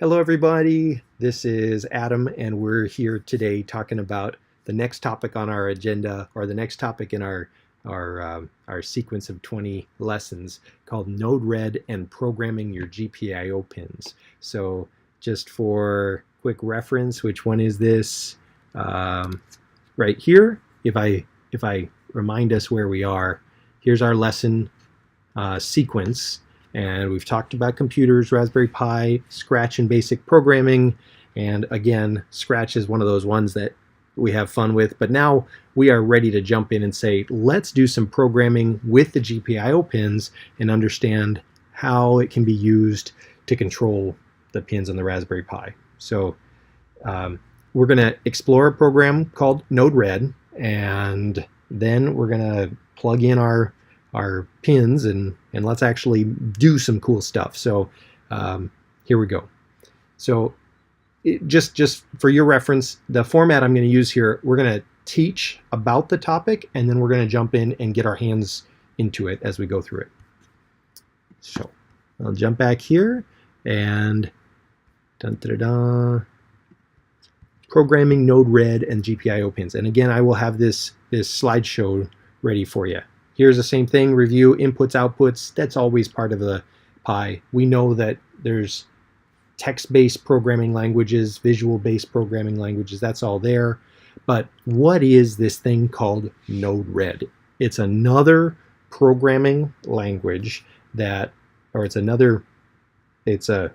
Hello, everybody. This is Adam, and we're here today talking about the next topic on our agenda, or the next topic in our sequence of 20 lessons called Node-RED and programming your GPIO pins. So, just for quick reference, which one is this? Right here. If I remind us where we are, here's our lesson sequence. And we've talked about computers, Raspberry Pi, Scratch, and basic programming. And again, Scratch is one of those ones that we have fun with. But now we are ready to jump in and say, let's do some programming with the GPIO pins and understand how it can be used to control the pins on the Raspberry Pi. So we're going to explore a program called Node-RED, and then we're going to plug in our pins and let's actually do some cool stuff. So here we go. So just for your reference, the format I'm going to use here, we're going to teach about the topic, and then we're going to jump in and get our hands into it as we go through it. So I'll jump back here and programming Node-RED and GPIO pins. And again, I will have this slideshow ready for you. Here's the same thing, review, inputs, outputs. That's always part of the Pi. We know that there's text-based programming languages, visual-based programming languages, that's all there. But what is this thing called Node-RED? It's another programming language it's a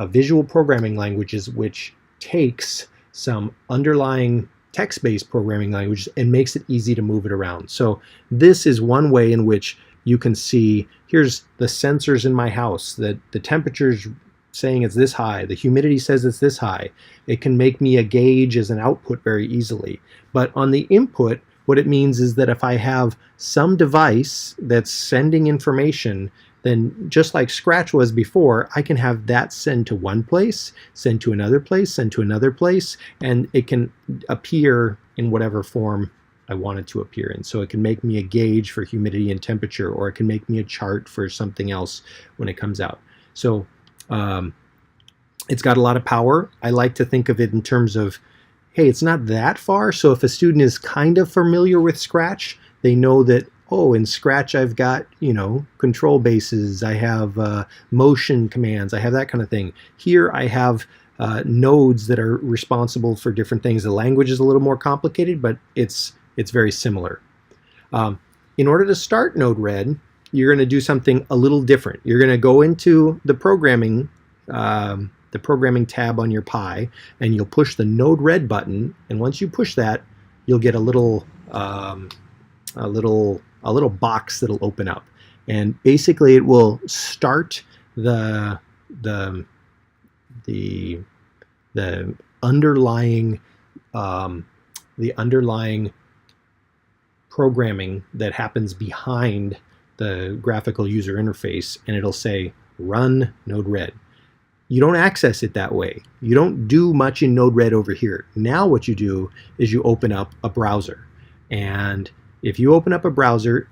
visual programming language which takes some underlying text-based programming language and makes it easy to move it around. So this is one way in which you can see, here's the sensors in my house, that the temperature's saying it's this high, the humidity says it's this high. It can make me a gauge as an output very easily. But on the input, what it means is that if I have some device that's sending information, then just like Scratch was before, I can have that send to one place, send to another place, send to another place, and it can appear in whatever form I want it to appear in. So it can make me a gauge for humidity and temperature, or it can make me a chart for something else when it comes out. So it's got a lot of power. I like to think of it in terms of, hey, it's not that far. So if a student is kind of familiar with Scratch, they know that, oh, in Scratch I've got, control bases, I have motion commands, I have that kind of thing. Here I have nodes that are responsible for different things. The language is a little more complicated, but it's very similar. In order to start Node-RED, you're going to do something a little different. You're going to go into the programming tab on your Pi, and you'll push the Node-RED button. And once you push that, you'll get a little box that'll open up, and basically it will start the underlying programming that happens behind the graphical user interface, and it'll say run Node-RED. You don't access it that way. You don't do much in Node-RED over here. Now what you do is you open up a browser, and if you open up a browser,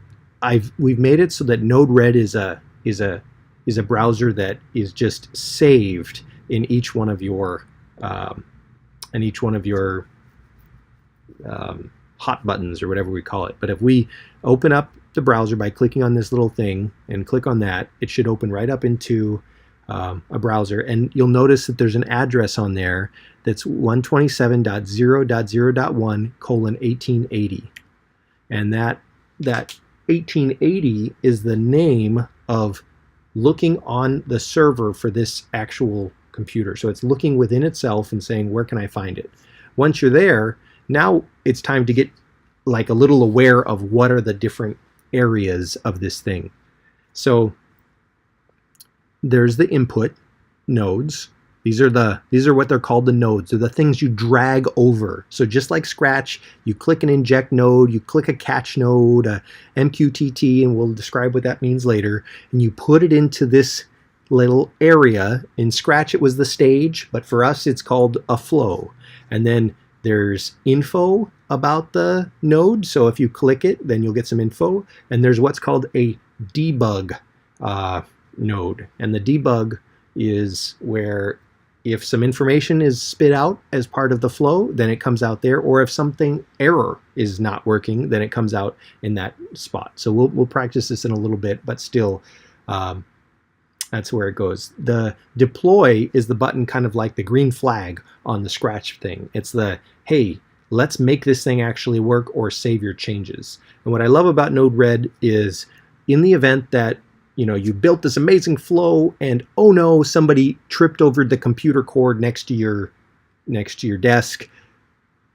we've made it so that Node-RED is a browser that is just saved in each one of your hot buttons, or whatever we call it. But if we open up the browser by clicking on this little thing and click on that, it should open right up into a browser, and you'll notice that there's an address on there that's 127.0.0.1:1880. And that 1880 is the name of looking on the server for this actual computer. So it's looking within itself and saying, where can I find it? Once you're there, now it's time to get like a little aware of what are the different areas of this thing. So there's the input nodes. These are what they're called, the nodes. They're the things you drag over. So just like Scratch, you click an inject node, you click a catch node, a MQTT, and we'll describe what that means later, and you put it into this little area. In Scratch it was the stage, but for us it's called a flow. And then there's info about the node, so if you click it, then you'll get some info. And there's what's called a debug node, and the debug is where if some information is spit out as part of the flow, then it comes out there. Or if something error is not working, then it comes out in that spot. So we'll practice this in a little bit, but still, that's where it goes. The deploy is the button kind of like the green flag on the Scratch thing. It's the, hey, let's make this thing actually work, or save your changes. And what I love about Node-RED is, in the event that you built this amazing flow and oh no, somebody tripped over the computer cord next to your desk,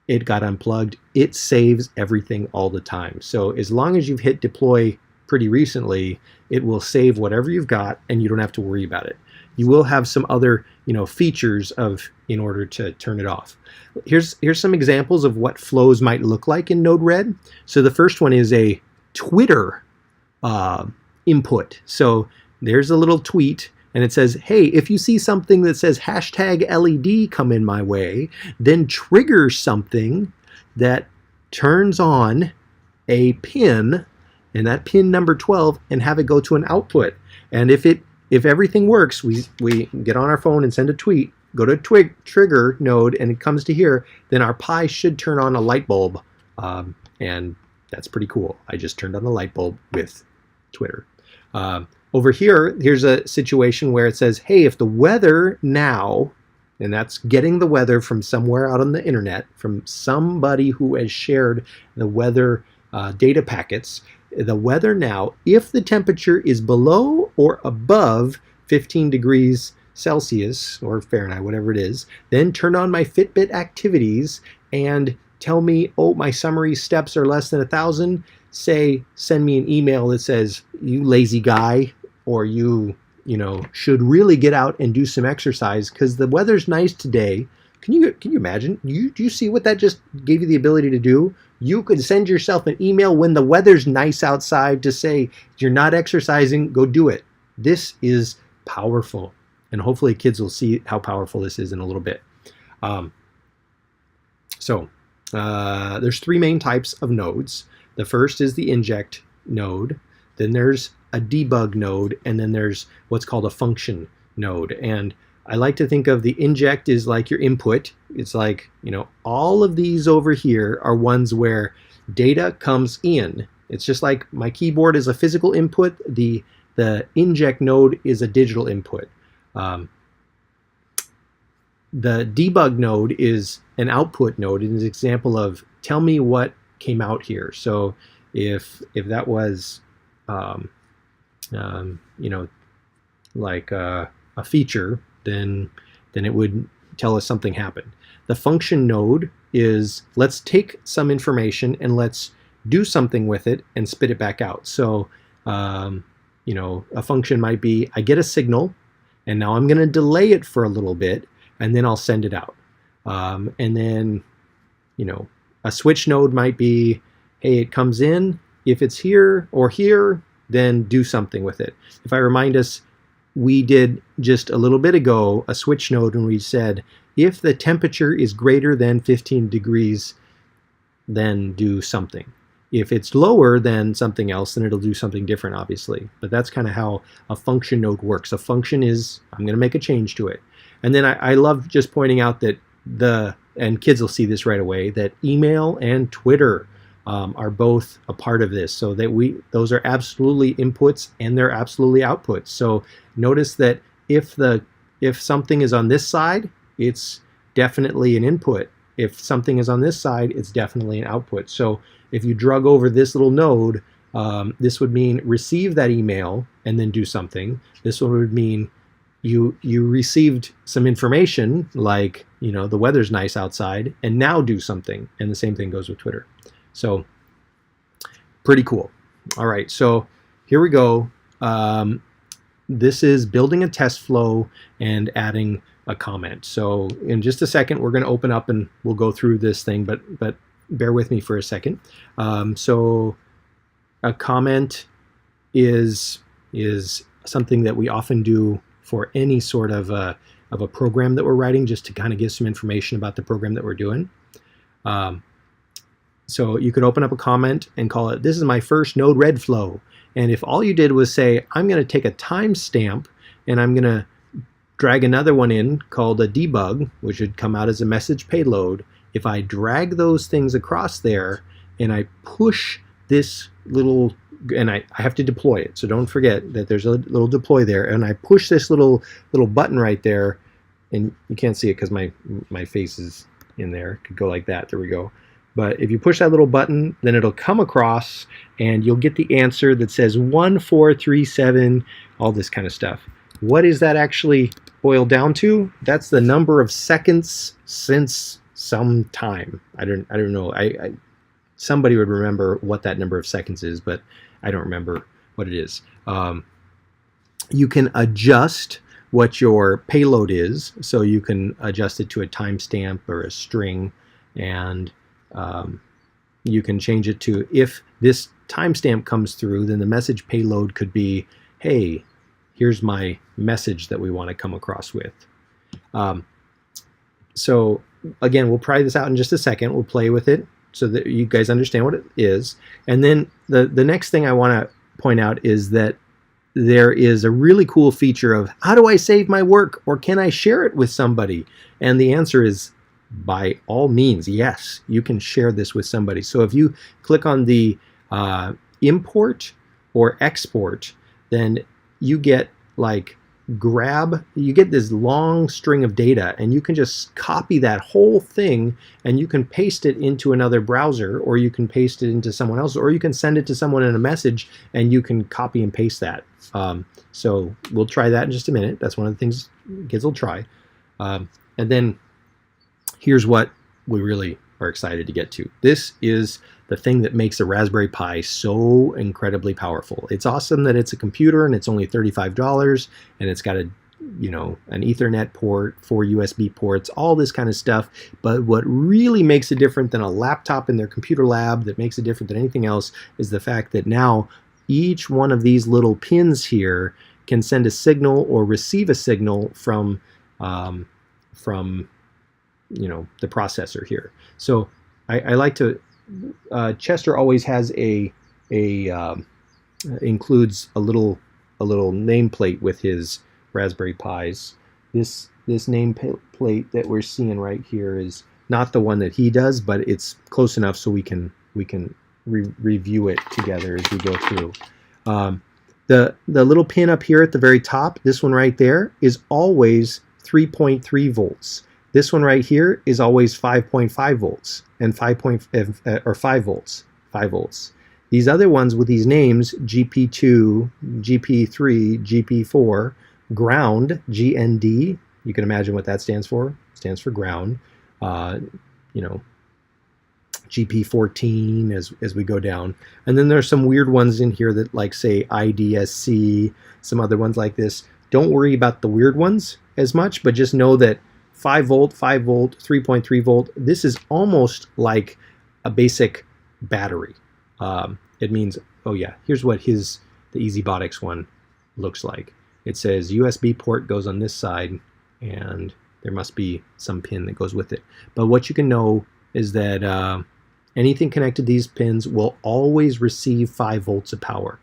it got unplugged, it saves everything all the time. So as long as you've hit deploy pretty recently, it will save whatever you've got and you don't have to worry about it. You will have some other features in order to turn it off. Here's some examples of what flows might look like in Node-RED. So the first one is a Twitter input. So there's a little tweet and it says, hey, if you see something that says #LED come in my way, then trigger something that turns on a pin, and that pin number 12, and have it go to an output. And if everything works, we get on our phone and send a tweet, go to trigger node, and it comes to here, then our Pi should turn on a light bulb. And that's pretty cool. I just turned on the light bulb with Twitter. Over here's a situation where it says, hey, if the weather now, and that's getting the weather from somewhere out on the internet, from somebody who has shared the weather data packets, the weather now, if the temperature is below or above 15 degrees Celsius or Fahrenheit, whatever it is, then turn on my Fitbit activities and tell me, oh, my summary steps are less than 1,000. Send me an email that says, you lazy guy, or you should really get out and do some exercise because the weather's nice today. Can you imagine? Do you see what that just gave you the ability to do? You could send yourself an email when the weather's nice outside to say, you're not exercising, go do it. This is powerful. And hopefully kids will see how powerful this is in a little bit. There's three main types of nodes. The first is the inject node. Then there's a debug node. And then there's what's called a function node. And I like to think of the inject as like your input. It's like, all of these over here are ones where data comes in. It's just like my keyboard is a physical input. The inject node is a digital input. The debug node is an output node. It is an example of tell me what came out here. So if that was, like a feature, then it would tell us something happened. The function node is let's take some information and let's do something with it and spit it back out. So, a function might be I get a signal and now I'm going to delay it for a little bit and then I'll send it out. And then, a switch node might be, hey, it comes in. If it's here or here, then do something with it. If I remind us, we did just a little bit ago a switch node when we said, if the temperature is greater than 15 degrees, then do something. If it's lower than something else, then it'll do something different, obviously. But that's kind of how a function node works. A function is, I'm going to make a change to it. And then I love just pointing out that and kids will see this right away, that email and Twitter are both a part of this. So that those are absolutely inputs and they're absolutely outputs. So notice that if something is on this side, it's definitely an input. If something is on this side, it's definitely an output. So if you drug over this little node, this would mean receive that email and then do something. This one would mean you received some information like, the weather's nice outside, and now do something. And the same thing goes with Twitter. So pretty cool. All right, so here we go. This is building a test flow and adding a comment. So in just a second, we're going to open up and we'll go through this thing, but bear with me for a second. So a comment is something that we often do for any sort of a program that we're writing, just to kind of give some information about the program that we're doing. So you could open up a comment and call it, this is my first Node-RED flow. And if all you did was say, I'm going to take a timestamp and I'm going to drag another one in called a debug, which would come out as a message payload. If I drag those things across there and I push this little, and I have to deploy it, so don't forget that there's a little deploy there, and I push this little button right there, and you can't see it because my face is in there. It could go like that. There we go. But if you push that little button, then it'll come across and you'll get the answer that says 1437, all this kind of stuff. What is that actually boiled down to? That's the number of seconds since some time. I don't know. Somebody would remember what that number of seconds is, but I don't remember what it is. You can adjust what your payload is, so you can adjust it to a timestamp or a string, and you can change it to, if this timestamp comes through, then the message payload could be, hey, here's my message that we want to come across with. So again, we'll try this out in just a second. We'll play with it so that you guys understand what it is. And then the next thing I want to point out is that there is a really cool feature of, how do I save my work, or can I share it with somebody? And the answer is, by all means, yes, you can share this with somebody. So if you click on the import or export, then you get you get this long string of data, and you can just copy that whole thing and you can paste it into another browser, or you can paste it into someone else, or you can send it to someone in a message and you can copy and paste that. So we'll try that in just a minute. That's one of the things kids will try. And then here's what we really are excited to get to. This is the thing that makes a Raspberry Pi so incredibly powerful. It's awesome that it's a computer and it's only $35 and it's got a, an Ethernet port, 4 USB ports, all this kind of stuff. But what really makes it different than a laptop in their computer lab, that makes it different than anything else, is the fact that now each one of these little pins here can send a signal or receive a signal from the processor here. So I like to, Chester always has includes a little nameplate with his Raspberry Pis. This nameplate that we're seeing right here is not the one that he does, but it's close enough so we can review it together as we go through. The little pin up here at the very top, this one right there, is always 3.3 volts. This one right here is always 5.5 volts and 5 volts. 5 volts. These other ones with these names, GP2, GP3, GP4, ground, GND, you can imagine what that stands for. It stands for ground. GP14 as we go down. And then there's some weird ones in here that say IDSC, some other ones like this. Don't worry about the weird ones as much, but just know that 5 volt, 5 volt, 3.3 volt, this is almost like a basic battery. It means, oh yeah, here's what the EasyBotix one looks like. It says USB port goes on this side, and there must be some pin that goes with it. But what you can know is that anything connected to these pins will always receive 5 volts of power.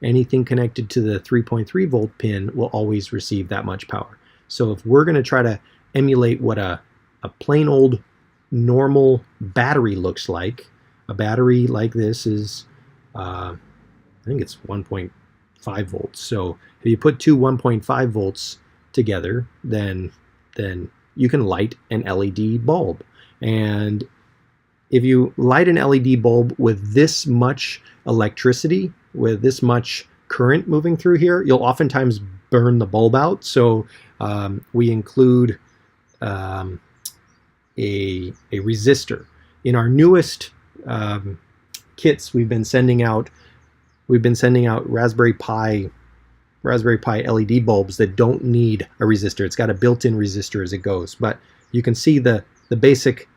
Anything connected to the 3.3 volt pin will always receive that much power. So if we're going to try to emulate what a plain old normal battery looks like, a battery like this is, I think it's 1.5 volts. So if you put two 1.5 volts together, then you can light an LED bulb. And if you light an LED bulb with this much electricity, with this much current moving through here, you'll oftentimes burn the bulb out. So we include a resistor. In our newest kits, we've been sending out Raspberry Pi LED bulbs that don't need a resistor. It's got a built-in resistor as it goes. But you can see the basic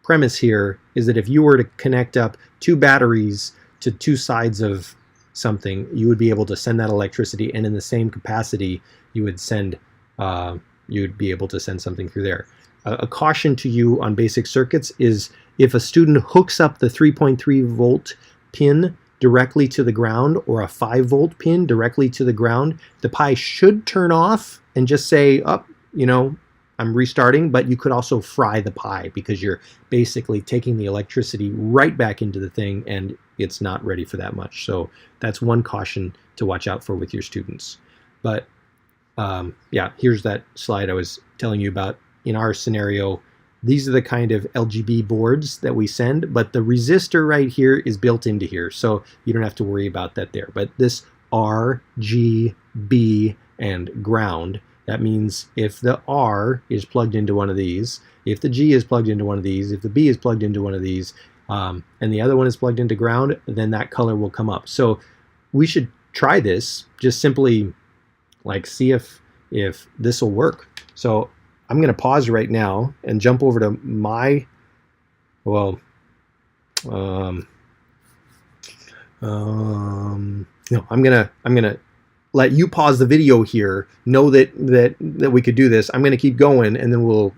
premise here is that if you were to connect up two batteries to two sides of something, you would be able to send that electricity, and in the same capacity, you would be able to send something through there. A caution to you on basic circuits is if a student hooks up the 3.3 volt pin directly to the ground or a 5 volt pin directly to the ground, the Pi should turn off and just say, oh, you know, I'm restarting, but you could also fry the Pi because you're basically taking the electricity right back into the thing and it's not ready for that much. So that's one caution to watch out for with your students. But yeah, here's that slide I was telling you about. In our scenario, these are the kind of LGB boards that we send, but the resistor right here is built into here, so you don't have to worry about that there. But this R, G, B, and ground, that means if the R is plugged into one of these, if the G is plugged into one of these, if the B is plugged into one of these, and the other one is plugged into ground, then that color will come up. So we should try this, just simply like see if this will work. So I'm going to pause right now and jump over to my, well, no, I'm gonna let you pause the video here. Know that we could do this. I'm gonna keep going, and then we'll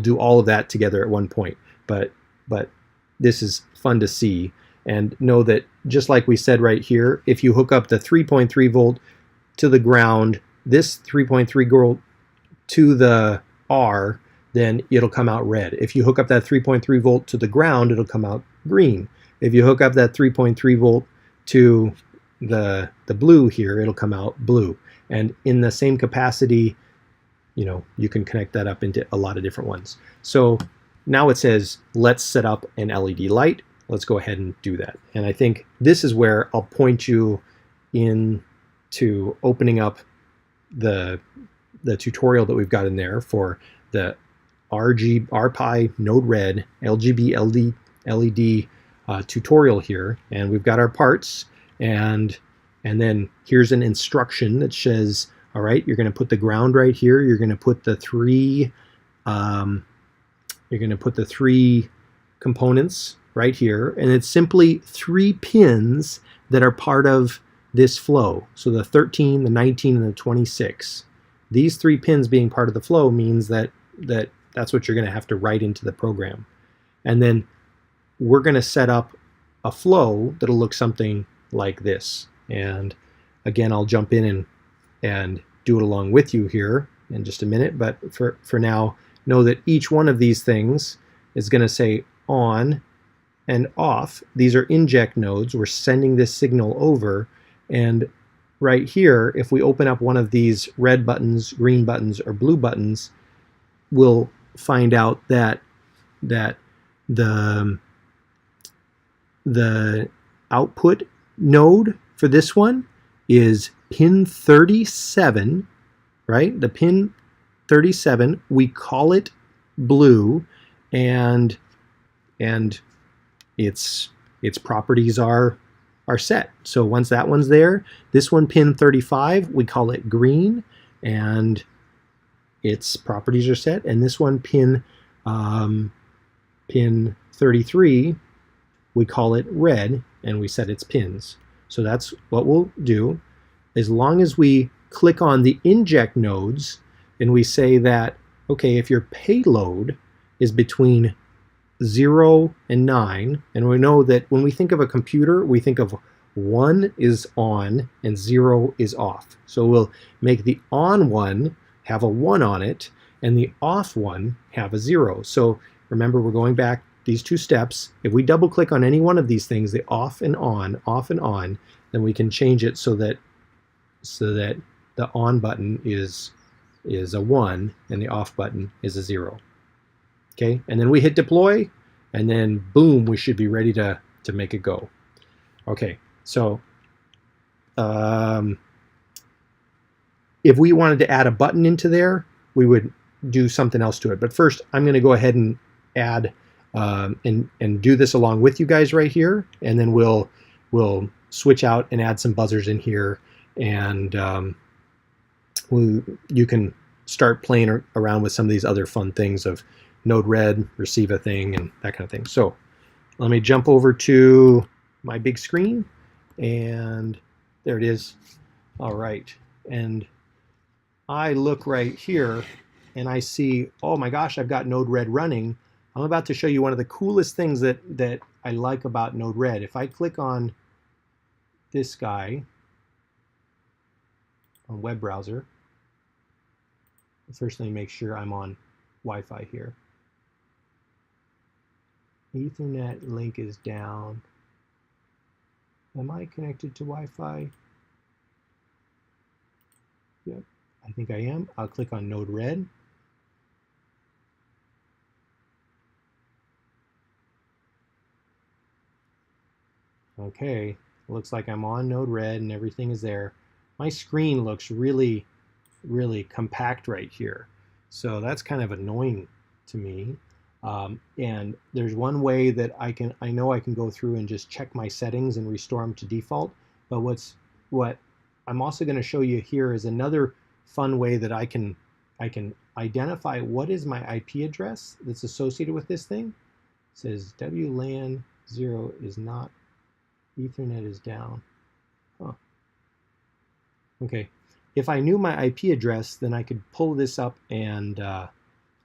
do all of that together at one point. But this is fun to see, and know that just like we said right here, if you hook up the 3.3 volt to the ground, this 3.3 volt to the R, then it'll come out red. If you hook up that 3.3 volt to the ground, it'll come out green. If you hook up that 3.3 volt to the blue here, it'll come out blue. And in the same capacity, you know, you can connect that up into a lot of different ones. So now it says, let's set up an LED light. Let's go ahead and do that. And I think this is where I'll point you into opening up the tutorial that we've got in there for the RPi Node Red LGB LED tutorial here. And we've got our parts, and then here's an instruction that says, all right, you're going to put the ground right here. You're going to put the three components right here, and it's simply 3 pins that are part of this flow. So the 13, the 19, and the 26. These 3 pins being part of the flow means that's what you're going to have to write into the program. And then we're going to set up a flow that'll look something like this. And again, I'll jump in and do it along with you here in just a minute. But for now, know that each one of these things is going to say on and off. These are inject nodes. We're sending this signal over. And right here, if we open up one of these red buttons, green buttons, or blue buttons, we'll find out that the output node for this one is pin 37, right? The pin 37, we call it blue, and its properties are set. So once that one's there, this one, pin 35, we call it green, and its properties are set. And this one, pin 33, we call it red, and we set its pins. So that's what we'll do. As long as we click on the inject nodes and we say that, okay, if your payload is between 0 and 9, and we know that when we think of a computer, we think of 1 is on and 0 is off. So we'll make the on one have a 1 on it and the off one have a 0. So remember, we're going back these 2 steps. If we double click on any one of these things, the off and on, then we can change it so that the on button is a 1 and the off button is a 0. Okay, and then we hit deploy, and then boom, we should be ready to make it go. Okay, so if we wanted to add a button into there, we would do something else to it. But first, I'm going to go ahead and add and do this along with you guys right here, and then we'll switch out and add some buzzers in here, and you can start playing around with some of these other fun things of Node Red, receive a thing, and that kind of thing. So let me jump over to my big screen, and there it is. All right, and I look right here and I see, oh my gosh, I've got Node Red running. I'm about to show you one of the coolest things that I like about Node Red. If I click on this guy on web browser, First, let me make sure I'm on Wi-Fi here. Ethernet link is down. Am I connected to Wi-Fi? Yep, I think I am. I'll click on Node Red. Okay, looks like I'm on Node Red and everything is there. My screen looks really, really compact right here. So that's kind of annoying to me. And there's one way that I know I can go through and just check my settings and restore them to default. But what I'm also going to show you here is another fun way that I can identify what is my IP address that's associated with this thing. It says WLAN 0 is not, Ethernet is down. Huh. Okay. If I knew my IP address, then I could pull this up and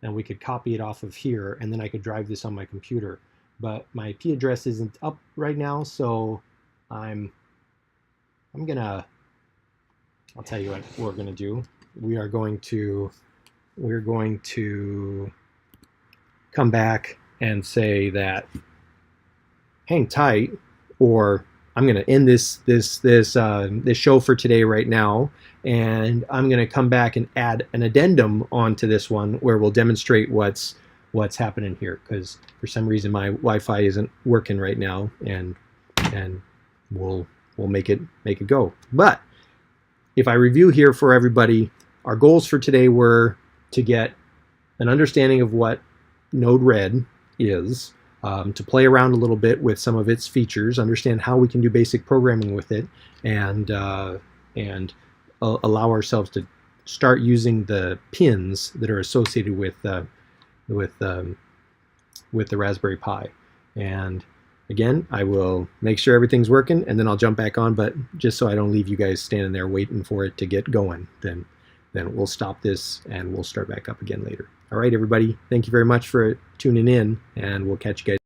we could copy it off of here, and then I could drive this on my computer. But my IP address isn't up right now, so I'll tell you what we're gonna do. We're going to come back and say that hang tight, or I'm going to end this show for today right now, and I'm going to come back and add an addendum onto this one where we'll demonstrate what's happening here, because for some reason my Wi-Fi isn't working right now, and we'll make it go. But if I review here for everybody, our goals for today were to get an understanding of what Node Red is, to play around a little bit with some of its features, understand how we can do basic programming with it, and allow ourselves to start using the pins that are associated with the Raspberry Pi. And again, I will make sure everything's working, and then I'll jump back on. But just so I don't leave you guys standing there waiting for it to get going, then we'll stop this and we'll start back up again later. All right, everybody, thank you very much for tuning in, and we'll catch you guys.